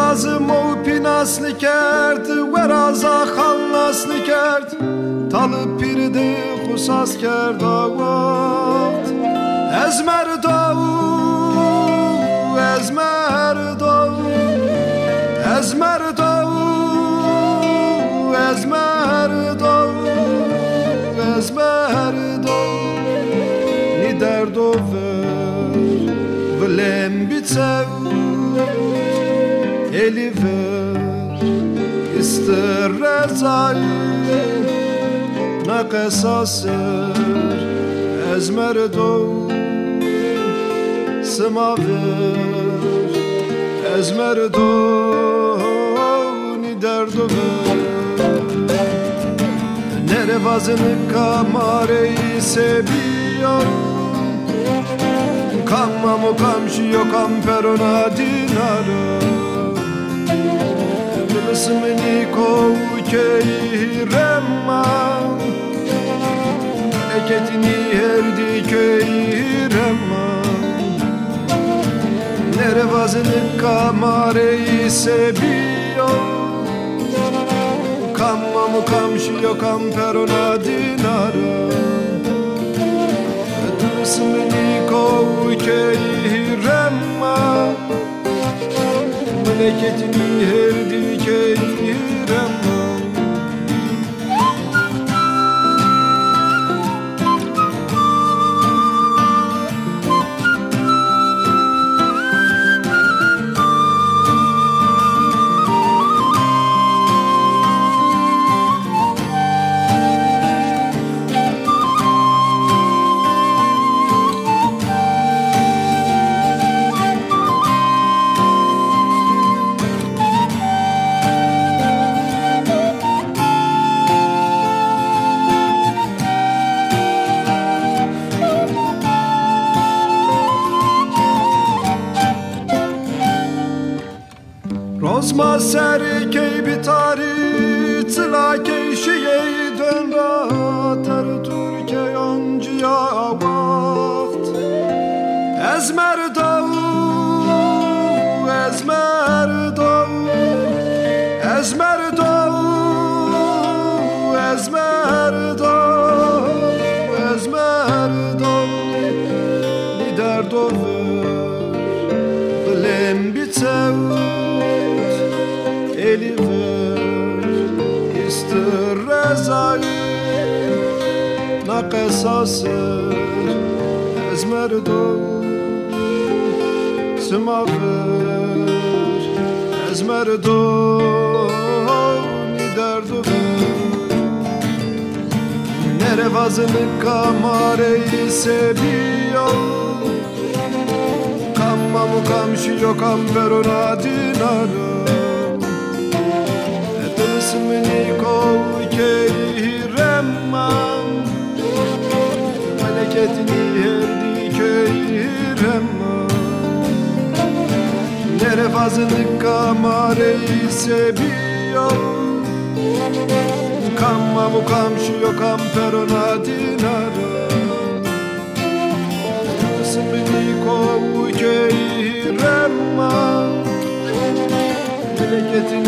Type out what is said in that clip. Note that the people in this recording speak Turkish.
razım o pinaslı kert ve raza khalnaslı kert talı pirde khusas kert vakt ezmer dav ezmer dav ezmer dav ezmer dav ezmer dav ni derdo velem bitsev eli ver ister rezay naqasaser ezmer dav semaver ezmer dav ni derdo nere vazını kamareyi seviyorum Kamamo kamşiyo kamperona dinara Bilismini kovkeyremma Eketini herdi köyremma Nere vazını kamareyi seviyo Kamamo kamşiyo kamperona dinara Bilismini kovkeyremma Meleketini herdi keyremma Rozma seri key bitari Tıla keyşiye dön ratar Türkiye yoncıya vakt Ezmer dav Ezmer dav Ezmer dav Ezmer dav Ezmer dav Lider dover Bilem bitev eli ver ister rezayı naqasaser ezmer dav semaver ezmer dav ni derdo nere vazını kamareyi seviyo kammamu kamşiyo kamperona dinara Ismini kovkeyremma Meleketini herdi keyremma Nere vazını kamareyi seviyo Kammamu kamşiyo kamperona dinara Ismini kovkeyremma Meleketini